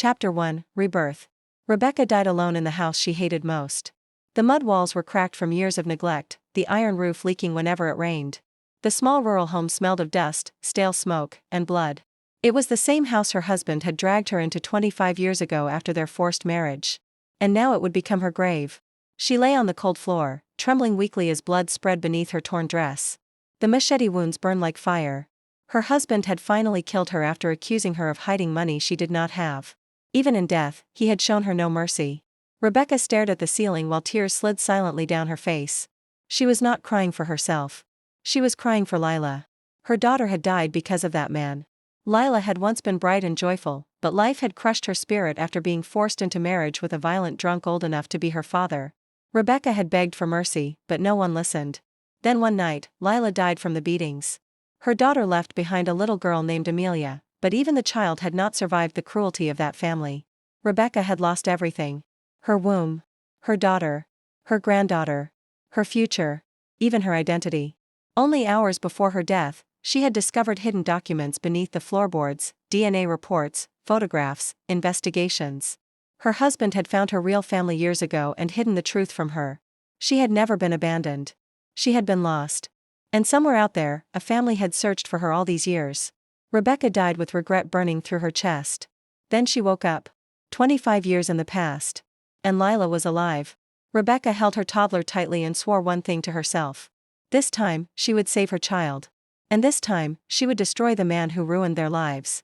Chapter 1, Rebirth. Rebecca died alone in the house she hated most. The mud walls were cracked from years of neglect, the iron roof leaking whenever it rained. The small rural home smelled of dust, stale smoke, and blood. It was the same house her husband had dragged her into 25 years ago after their forced marriage. And now it would become her grave. She lay on the cold floor, trembling weakly as blood spread beneath her torn dress. The machete wounds burned like fire. Her husband had finally killed her after accusing her of hiding money she did not have. Even in death, he had shown her no mercy. Rebecca stared at the ceiling while tears slid silently down her face. She was not crying for herself. She was crying for Lila. Her daughter had died because of that man. Lila had once been bright and joyful, but life had crushed her spirit after being forced into marriage with a violent drunk old enough to be her father. Rebecca had begged for mercy, but no one listened. Then one night, Lila died from the beatings. Her daughter left behind a little girl named Amelia, but even the child had not survived the cruelty of that family. Rebecca had lost everything. Her womb. Her daughter. Her granddaughter. Her future. Even her identity. Only hours before her death, she had discovered hidden documents beneath the floorboards, DNA reports, photographs, investigations. Her husband had found her real family years ago and hidden the truth from her. She had never been abandoned. She had been lost. And somewhere out there, a family had searched for her all these years. Rebecca died with regret burning through her chest. Then she woke up. 25 years in the past. And Lila was alive. Rebecca held her toddler tightly and swore one thing to herself. This time, she would save her child. And this time, she would destroy the man who ruined their lives.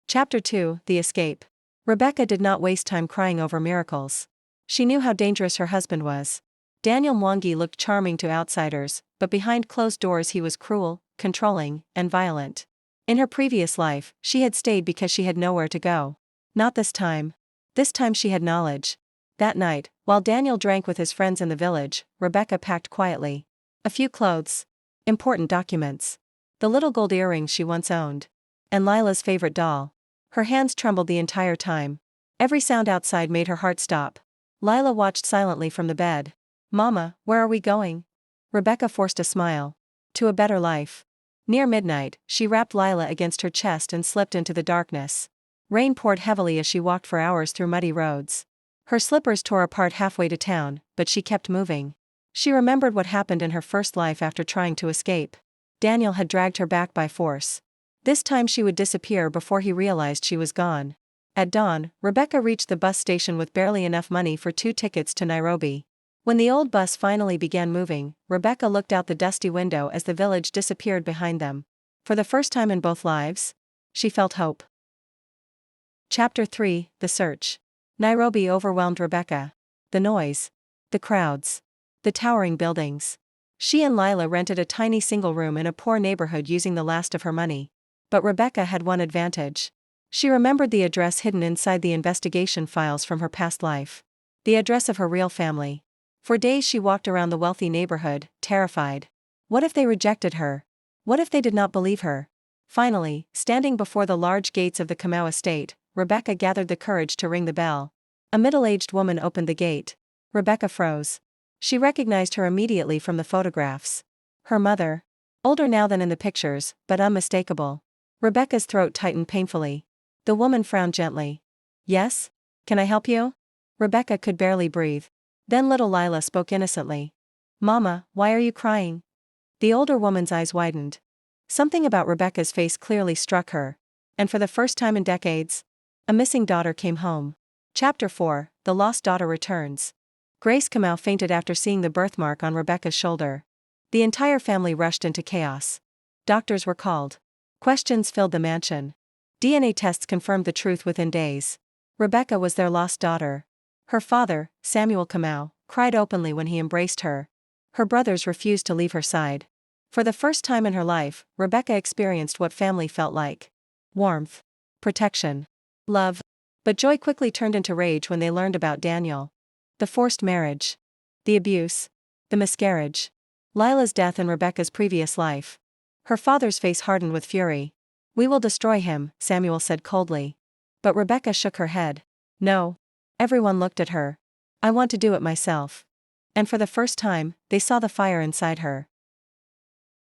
Chapter 2, The Escape. Rebecca did not waste time crying over miracles. She knew how dangerous her husband was. Daniel Mwangi looked charming to outsiders, but behind closed doors he was cruel, controlling, and violent. In her previous life, she had stayed because she had nowhere to go. Not this time. This time she had knowledge. That night, while Daniel drank with his friends in the village, Rebecca packed quietly. A few clothes. Important documents. The little gold earrings she once owned. And Lila's favorite doll. Her hands trembled the entire time. Every sound outside made her heart stop. Lila watched silently from the bed. "Mama, where are we going?" Rebecca forced a smile. "To a better life." Near midnight, she wrapped Lila against her chest and slipped into the darkness. Rain poured heavily as she walked for hours through muddy roads. Her slippers tore apart halfway to town, but she kept moving. She remembered what happened in her first life after trying to escape. Daniel had dragged her back by force. This time she would disappear before he realized she was gone. At dawn, Rebecca reached the bus station with barely enough money for 2 tickets to Nairobi. When the old bus finally began moving, Rebecca looked out the dusty window as the village disappeared behind them. For the first time in both lives, she felt hope. Chapter 3, The Search. Nairobi overwhelmed Rebecca. The noise. The crowds. The towering buildings. She and Lila rented a tiny single room in a poor neighborhood using the last of her money. But Rebecca had one advantage. She remembered the address hidden inside the investigation files from her past life. The address of her real family. For days she walked around the wealthy neighborhood, terrified. What if they rejected her? What if they did not believe her? Finally, standing before the large gates of the Kamau estate, Rebecca gathered the courage to ring the bell. A middle-aged woman opened the gate. Rebecca froze. She recognized her immediately from the photographs. Her mother. Older now than in the pictures, but unmistakable. Rebecca's throat tightened painfully. The woman frowned gently. "Yes? Can I help you?" Rebecca could barely breathe. Then little Lila spoke innocently. "Mama, why are you crying?" The older woman's eyes widened. Something about Rebecca's face clearly struck her. And for the first time in decades, a missing daughter came home. Chapter 4, The Lost Daughter Returns. Grace Kamau fainted after seeing the birthmark on Rebecca's shoulder. The entire family rushed into chaos. Doctors were called. Questions filled the mansion. DNA tests confirmed the truth within days. Rebecca was their lost daughter. Her father, Samuel Kamau, cried openly when he embraced her. Her brothers refused to leave her side. For the first time in her life, Rebecca experienced what family felt like. Warmth. Protection. Love. But joy quickly turned into rage when they learned about Daniel. The forced marriage. The abuse. The miscarriage. Lila's death in Rebecca's previous life. Her father's face hardened with fury. "We will destroy him," Samuel said coldly. But Rebecca shook her head. "No." Everyone looked at her. "I want to do it myself." And for the first time, they saw the fire inside her.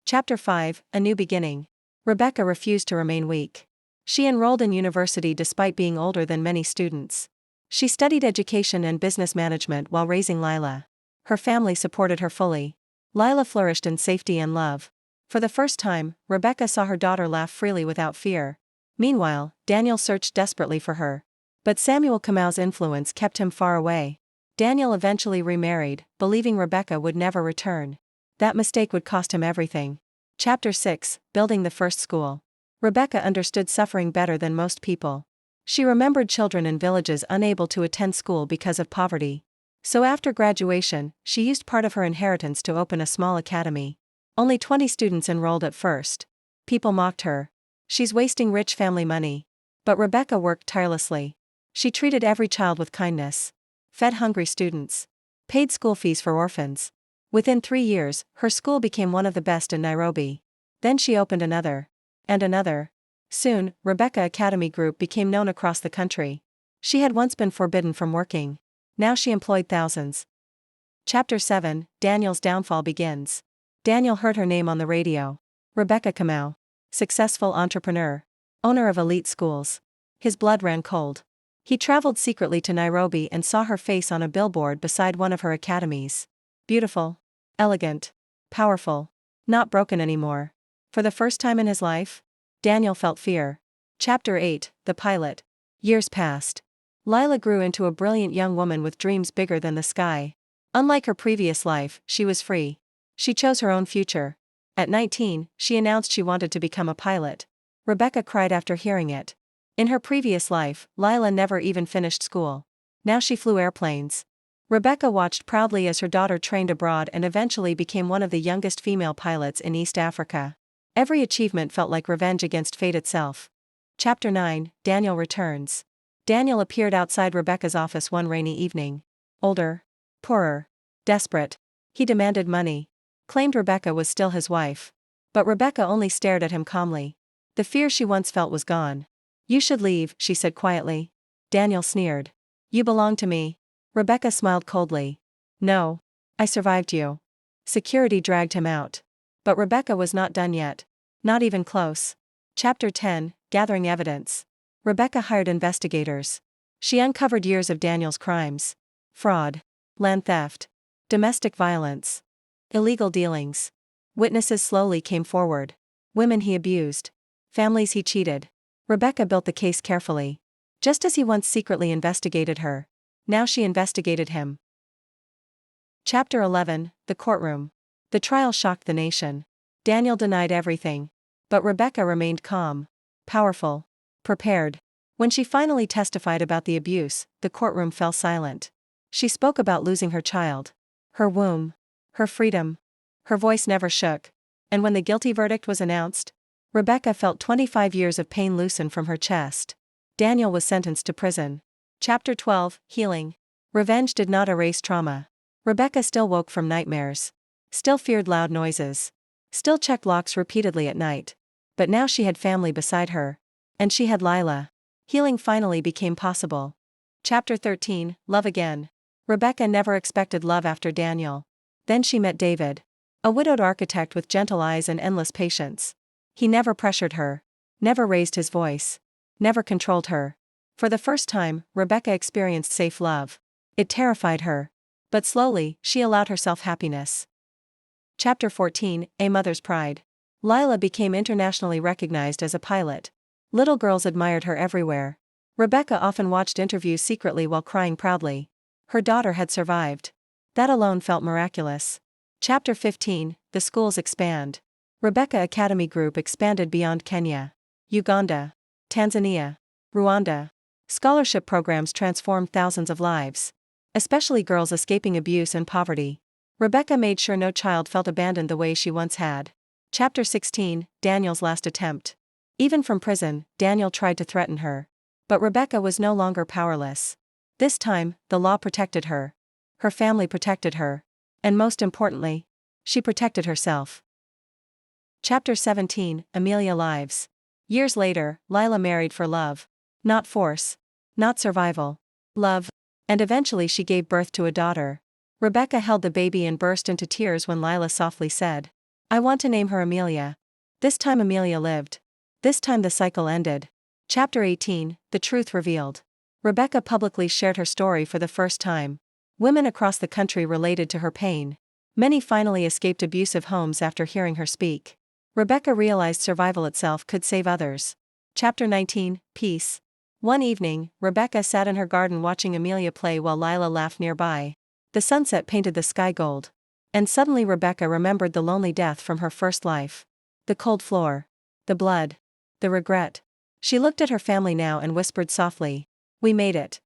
Chapter 5, A New Beginning. Rebecca refused to remain weak. She enrolled in university despite being older than many students. She studied education and business management while raising Lila. Her family supported her fully. Lila flourished in safety and love. For the first time, Rebecca saw her daughter laugh freely without fear. Meanwhile, Daniel searched desperately for her. But Samuel Kamau's influence kept him far away. Daniel eventually remarried, believing Rebecca would never return. That mistake would cost him everything. Chapter 6, Building the First School. Rebecca understood suffering better than most people. She remembered children in villages unable to attend school because of poverty. So after graduation, she used part of her inheritance to open a small academy. Only 20 students enrolled at first. People mocked her. She's wasting rich family money. But Rebecca worked tirelessly. She treated every child with kindness. Fed hungry students. Paid school fees for orphans. Within 3 years, her school became one of the best in Nairobi. Then she opened another. And another. Soon, Rebecca Academy Group became known across the country. She had once been forbidden from working. Now she employed thousands. Chapter 7, Daniel's downfall begins. Daniel heard her name on the radio. Rebecca Kamau. Successful entrepreneur. Owner of elite schools. His blood ran cold. He traveled secretly to Nairobi and saw her face on a billboard beside one of her academies. Beautiful. Elegant. Powerful. Not broken anymore. For the first time in his life, Daniel felt fear. Chapter 8, The Pilot. Years passed. Lila grew into a brilliant young woman with dreams bigger than the sky. Unlike her previous life, she was free. She chose her own future. At 19, she announced she wanted to become a pilot. Rebecca cried after hearing it. In her previous life, Lila never even finished school. Now she flew airplanes. Rebecca watched proudly as her daughter trained abroad and eventually became one of the youngest female pilots in East Africa. Every achievement felt like revenge against fate itself. Chapter 9, Daniel returns. Daniel appeared outside Rebecca's office one rainy evening. Older. Poorer. Desperate. He demanded money. Claimed Rebecca was still his wife. But Rebecca only stared at him calmly. The fear she once felt was gone. You should leave, she said quietly. Daniel sneered. You belong to me. Rebecca smiled coldly. No. I survived you. Security dragged him out. But Rebecca was not done yet. Not even close. Chapter 10, Gathering Evidence. Rebecca hired investigators. She uncovered years of Daniel's crimes. Fraud. Land theft. Domestic violence. Illegal dealings. Witnesses slowly came forward. Women he abused. Families he cheated. Rebecca built the case carefully. Just as he once secretly investigated her. Now she investigated him. Chapter 11, The Courtroom. The trial shocked the nation. Daniel denied everything. But Rebecca remained calm. Powerful. Prepared. When she finally testified about the abuse, the courtroom fell silent. She spoke about losing her child. Her womb. Her freedom. Her voice never shook. And when the guilty verdict was announced, Rebecca felt 25 years of pain loosen from her chest. Daniel was sentenced to prison. Chapter 12, Healing. Revenge did not erase trauma. Rebecca still woke from nightmares. Still feared loud noises. Still checked locks repeatedly at night. But now she had family beside her. And she had Lila. Healing finally became possible. Chapter 13, Love Again. Rebecca never expected love after Daniel. Then she met David. A widowed architect with gentle eyes and endless patience. He never pressured her. Never raised his voice. Never controlled her. For the first time, Rebecca experienced safe love. It terrified her. But slowly, she allowed herself happiness. Chapter 14, A Mother's Pride. Lila became internationally recognized as a pilot. Little girls admired her everywhere. Rebecca often watched interviews secretly while crying proudly. Her daughter had survived. That alone felt miraculous. Chapter 15, The Schools Expand. Rebecca Academy Group expanded beyond Kenya. Uganda. Tanzania. Rwanda. Scholarship programs transformed thousands of lives. Especially girls escaping abuse and poverty. Rebecca made sure no child felt abandoned the way she once had. Chapter 16, Daniel's Last Attempt. Even from prison, Daniel tried to threaten her. But Rebecca was no longer powerless. This time, the law protected her. Her family protected her. And most importantly, she protected herself. Chapter 17, Amelia Lives. Years later, Lila married for love. Not force. Not survival. Love. And eventually she gave birth to a daughter. Rebecca held the baby and burst into tears when Lila softly said, I want to name her Amelia. This time Amelia lived. This time the cycle ended. Chapter 18, The Truth Revealed. Rebecca publicly shared her story for the first time. Women across the country related to her pain. Many finally escaped abusive homes after hearing her speak. Rebecca realized survival itself could save others. Chapter 19, Peace. One evening, Rebecca sat in her garden watching Amelia play while Lila laughed nearby. The sunset painted the sky gold. And suddenly Rebecca remembered the lonely death from her first life. The cold floor. The blood. The regret. She looked at her family now and whispered softly, "We made it."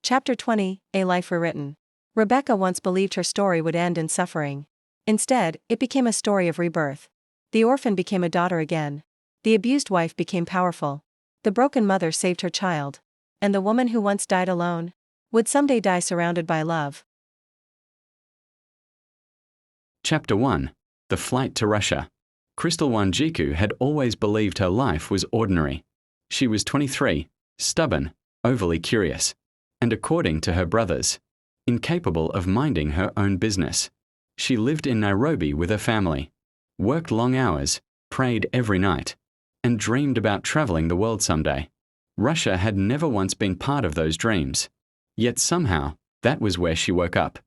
Chapter 20, A Life Rewritten. Rebecca once believed her story would end in suffering. Instead, it became a story of rebirth. The orphan became a daughter again. The abused wife became powerful. The broken mother saved her child. And the woman who once died alone would someday die surrounded by love. Chapter 1. The Flight to Russia. Crystal Wanjiku had always believed her life was ordinary. She was 23, stubborn, overly curious, and according to her brothers, incapable of minding her own business. She lived in Nairobi with her family, worked long hours, prayed every night, and dreamed about traveling the world someday. Russia had never once been part of those dreams. Yet somehow, that was where she woke up.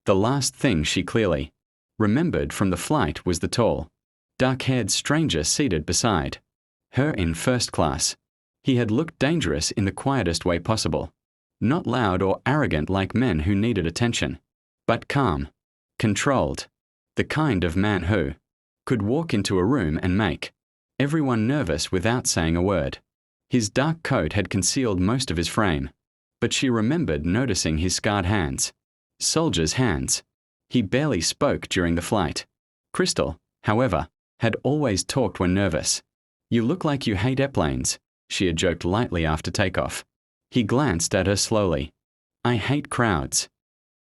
The last thing she clearly remembered from the flight was the tall, dark-haired stranger seated beside her in first class. He had looked dangerous in the quietest way possible. Not loud or arrogant like men who needed attention, but calm, controlled. The kind of man who could walk into a room and make everyone nervous without saying a word. His dark coat had concealed most of his frame, but she remembered noticing his scarred hands. Soldier's hands. He barely spoke during the flight. Crystal, however, had always talked when nervous. "You look like you hate airplanes," she had joked lightly after takeoff. He glanced at her slowly. "I hate crowds."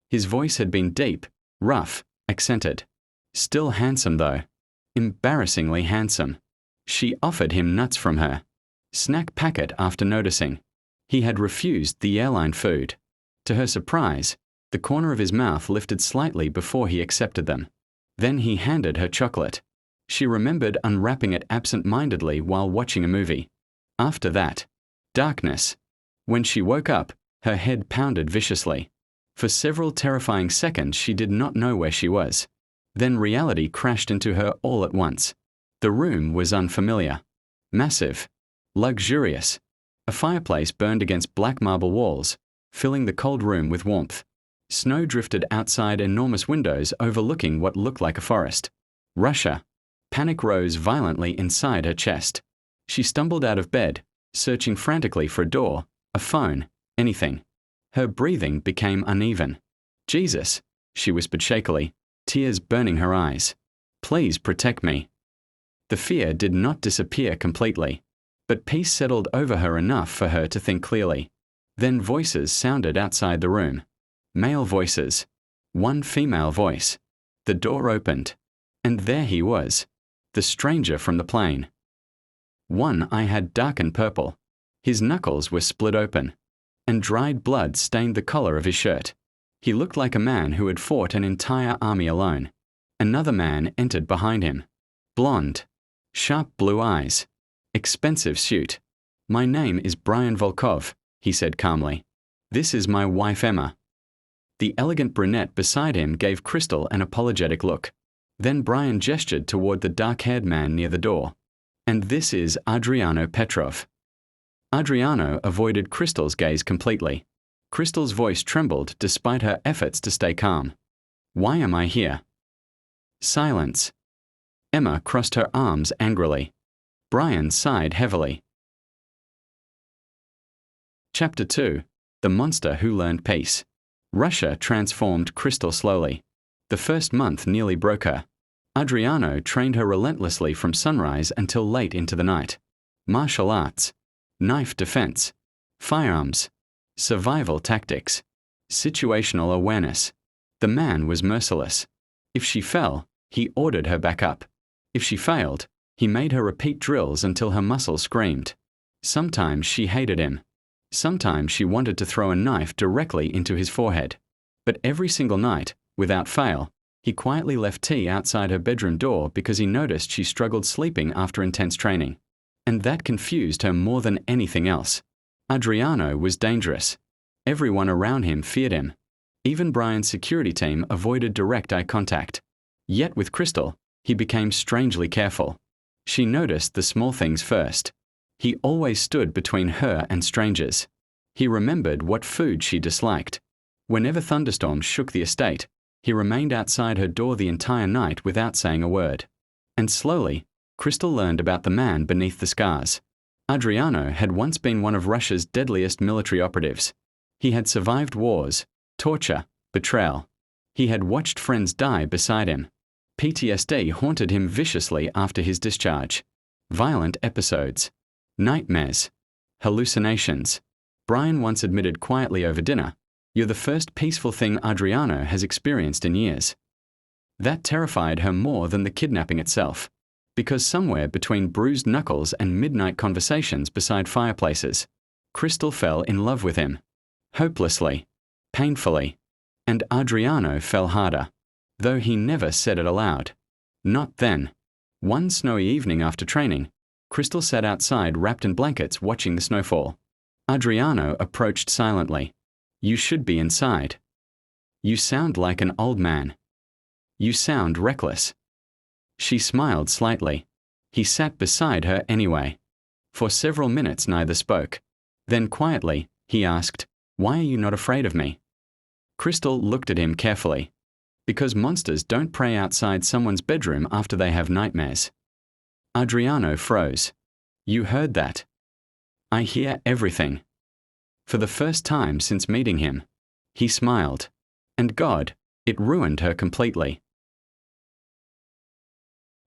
His voice had been deep, rough, accented. Still handsome though. Embarrassingly handsome. She offered him nuts from her snack packet after noticing he had refused the airline food. To her surprise, the corner of his mouth lifted slightly before he accepted them. Then he handed her chocolate. She remembered unwrapping it absent-mindedly while watching a movie. After that, darkness. When she woke up, her head pounded viciously. For several terrifying seconds she did not know where she was. Then reality crashed into her all at once. The room was unfamiliar. Massive. Luxurious. A fireplace burned against black marble walls, filling the cold room with warmth. Snow drifted outside enormous windows overlooking what looked like a forest. Russia. Panic rose violently inside her chest. She stumbled out of bed, searching frantically for a door, a phone, anything. Her breathing became uneven. "Jesus," she whispered shakily, tears burning her eyes. "Please protect me." The fear did not disappear completely, but peace settled over her enough for her to think clearly. Then voices sounded outside the room. Male voices. One female voice. The door opened. And there he was. The stranger from the plane. One eye had darkened purple. His knuckles were split open, and dried blood stained the collar of his shirt. He looked like a man who had fought an entire army alone. Another man entered behind him. Blonde. Sharp blue eyes. Expensive suit. "My name is Brian Volkov," he said calmly. "This is my wife Emma." The elegant brunette beside him gave Crystal an apologetic look. Then Brian gestured toward the dark-haired man near the door. "And this is Adriano Petrov." Adriano avoided Crystal's gaze completely. Crystal's voice trembled despite her efforts to stay calm. "Why am I here?" Silence. Emma crossed her arms angrily. Brian sighed heavily. Chapter 2. The Monster Who Learned Peace. Russia transformed Crystal slowly. The first month nearly broke her. Adriano trained her relentlessly from sunrise until late into the night. Martial arts, knife defense, firearms, survival tactics, situational awareness. The man was merciless. If she fell, he ordered her back up. If she failed, he made her repeat drills until her muscles screamed. Sometimes she hated him. Sometimes she wanted to throw a knife directly into his forehead. But every single night, without fail, he quietly left tea outside her bedroom door because he noticed she struggled sleeping after intense training. And that confused her more than anything else. Adriano was dangerous. Everyone around him feared him. Even Brian's security team avoided direct eye contact. Yet with Crystal, he became strangely careful. She noticed the small things first. He always stood between her and strangers. He remembered what food she disliked. Whenever thunderstorms shook the estate, he remained outside her door the entire night without saying a word. And slowly, Crystal learned about the man beneath the scars. Adriano had once been one of Russia's deadliest military operatives. He had survived wars, torture, betrayal. He had watched friends die beside him. PTSD haunted him viciously after his discharge. Violent episodes, nightmares, hallucinations. Brian once admitted quietly over dinner, "You're the first peaceful thing Adriano has experienced in years." That terrified her more than the kidnapping itself, because somewhere between bruised knuckles and midnight conversations beside fireplaces, Crystal fell in love with him. Hopelessly, painfully, and Adriano fell harder, though he never said it aloud. Not then. One snowy evening after training, Crystal sat outside wrapped in blankets watching the snowfall. Adriano approached silently. "You should be inside. You sound like an old man. You sound reckless." She smiled slightly. He sat beside her anyway. For several minutes neither spoke. Then quietly, he asked, "Why are you not afraid of me?" Crystal looked at him carefully. "Because monsters don't pray outside someone's bedroom after they have nightmares." Adriano froze. "You heard that?" "I hear everything." For the first time since meeting him, he smiled. And God, it ruined her completely.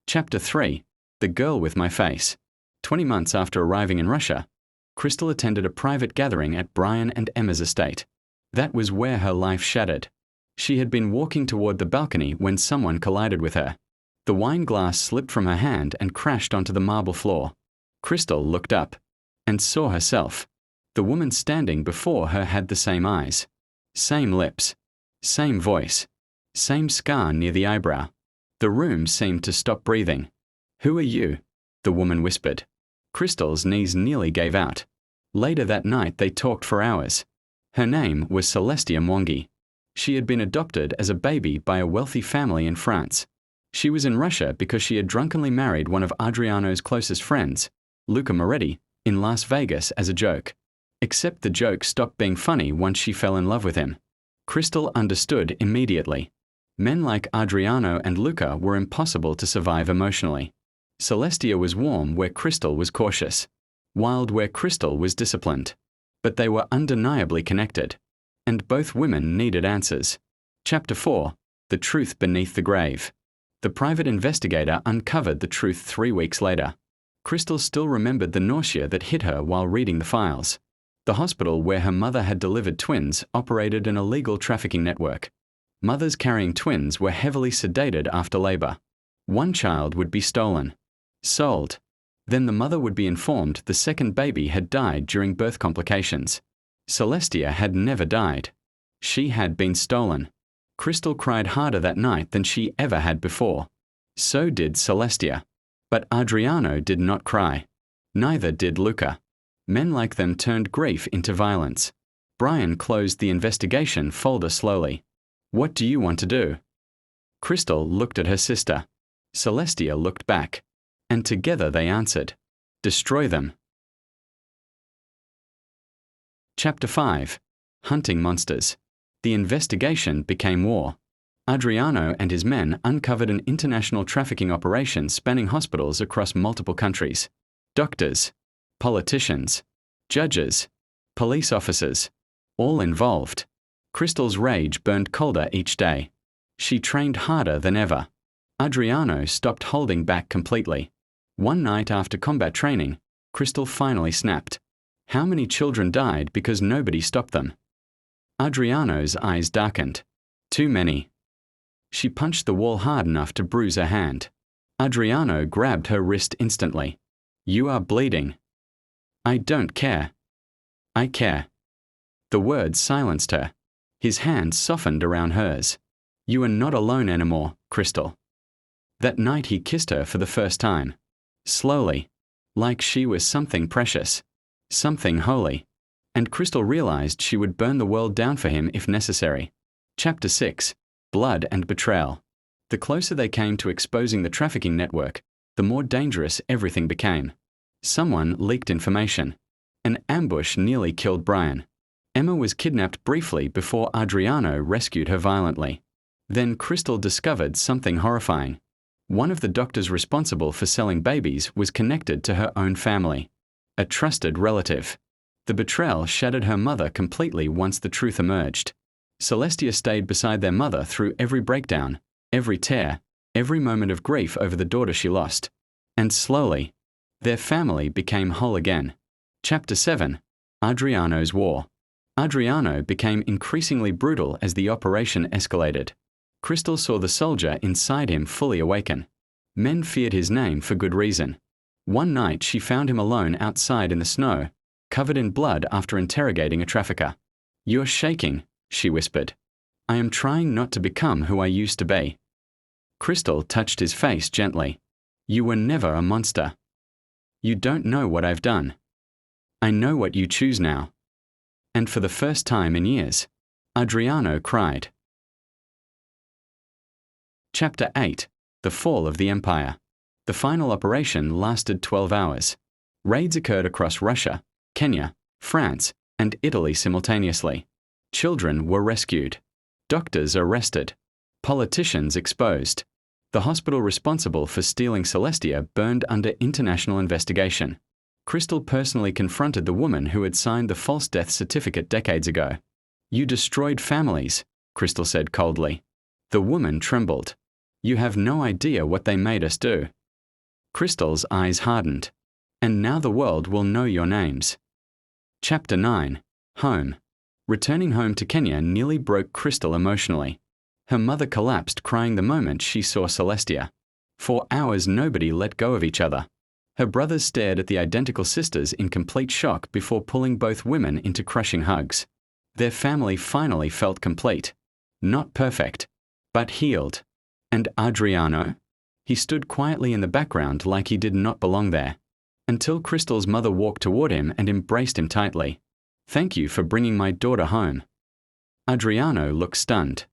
Chapter 3. The Girl with My Face. 20 months after arriving in Russia, Crystal attended a private gathering at Brian and Emma's estate. That was where her life shattered. She had been walking toward the balcony when someone collided with her. The wine glass slipped from her hand and crashed onto the marble floor. Crystal looked up and saw herself. The woman standing before her had the same eyes, same lips, same voice, same scar near the eyebrow. The room seemed to stop breathing. "Who are you?" the woman whispered. Crystal's knees nearly gave out. Later that night they talked for hours. Her name was Celestia Mwangi. She had been adopted as a baby by a wealthy family in France. She was in Russia because she had drunkenly married one of Adriano's closest friends, Luca Moretti, in Las Vegas as a joke. Except the joke stopped being funny once she fell in love with him. Crystal understood immediately. Men like Adriano and Luca were impossible to survive emotionally. Celestia was warm where Crystal was cautious, wild where Crystal was disciplined. But they were undeniably connected. And both women needed answers. Chapter 4. The Truth Beneath the Grave. The private investigator uncovered the truth 3 weeks later. Crystal still remembered the nausea that hit her while reading the files. The hospital where her mother had delivered twins operated an illegal trafficking network. Mothers carrying twins were heavily sedated after labor. One child would be stolen, sold. Then the mother would be informed the second baby had died during birth complications. Celestia had never died. She had been stolen. Crystal cried harder that night than she ever had before. So did Celestia. But Adriano did not cry. Neither did Luca. Men like them turned grief into violence. Brian closed the investigation folder slowly. "What do you want to do?" Crystal looked at her sister. Celestia looked back. And together they answered, "Destroy them." Chapter 5. Hunting Monsters. The investigation became war. Adriano and his men uncovered an international trafficking operation spanning hospitals across multiple countries. Doctors, politicians, judges, police officers, all involved. Crystal's rage burned colder each day. She trained harder than ever. Adriano stopped holding back completely. One night after combat training, Crystal finally snapped. How many children died because nobody stopped them? Adriano's eyes darkened. Too many. She punched the wall hard enough to bruise her hand. Adriano grabbed her wrist instantly. "You are bleeding." "I don't care." "I care." The words silenced her. His hand softened around hers. "You are not alone anymore, Crystal." That night he kissed her for the first time. Slowly. like she was something precious, something holy. And Crystal realized she would burn the world down for him if necessary. Chapter 6. Blood and Betrayal. The closer they came to exposing the trafficking network, the more dangerous everything became. Someone leaked information. An ambush nearly killed Brian. Emma was kidnapped briefly before Adriano rescued her violently. Then Crystal discovered something horrifying. One of the doctors responsible for selling babies was connected to her own family. A trusted relative. The betrayal shattered her mother completely once the truth emerged. Celestia stayed beside their mother through every breakdown, every tear, every moment of grief over the daughter she lost. And slowly, their family became whole again. Chapter 7. Adriano's War. Adriano became increasingly brutal as the operation escalated. Crystal saw the soldier inside him fully awaken. Men feared his name for good reason. One night she found him alone outside in the snow, covered in blood after interrogating a trafficker. "You're shaking," she whispered. "I am trying not to become who I used to be." Crystal touched his face gently. "You were never a monster. You don't know what I've done. I know what you choose now." And for the first time in years, Adriano cried. Chapter 8. The Fall of the Empire. The final operation lasted 12 hours. Raids occurred across Russia, Kenya, France, and Italy simultaneously. Children were rescued. Doctors arrested. Politicians exposed. The hospital responsible for stealing Celestia burned under international investigation. Crystal personally confronted the woman who had signed the false death certificate decades ago. "You destroyed families," Crystal said coldly. The woman trembled. "You have no idea what they made us do." Crystal's eyes hardened. "And now the world will know your names." Chapter 9. Home. Returning home to Kenya nearly broke Crystal emotionally. Her mother collapsed crying the moment she saw Celestia. For hours nobody let go of each other. Her brothers stared at the identical sisters in complete shock before pulling both women into crushing hugs. Their family finally felt complete. Not perfect, but healed. And Adriano? He stood quietly in the background like he did not belong there. Until Crystal's mother walked toward him and embraced him tightly. "Thank you for bringing my daughter home." Adriano looked stunned.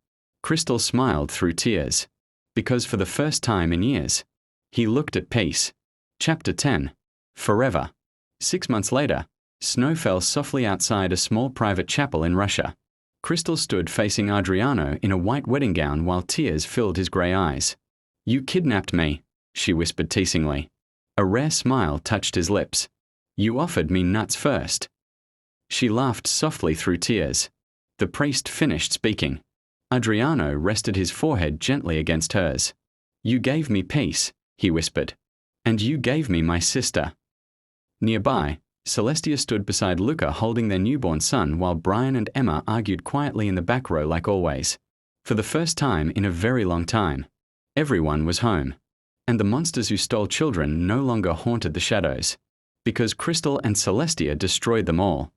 Crystal smiled through tears. Because for the first time in years, he looked at peace. Chapter 10. Forever. 6 months later, snow fell softly outside a small private chapel in Russia. Crystal stood facing Adriano in a white wedding gown while tears filled his grey eyes. "You kidnapped me," she whispered teasingly. A rare smile touched his lips. "You offered me nuts first." She laughed softly through tears. The priest finished speaking. Adriano rested his forehead gently against hers. "You gave me peace," he whispered. "And you gave me my sister." Nearby, Celestia stood beside Luca holding their newborn son while Brian and Emma argued quietly in the back row like always. For the first time in a very long time, everyone was home. And the monsters who stole children no longer haunted the shadows. Because Crystal and Celestia destroyed them all.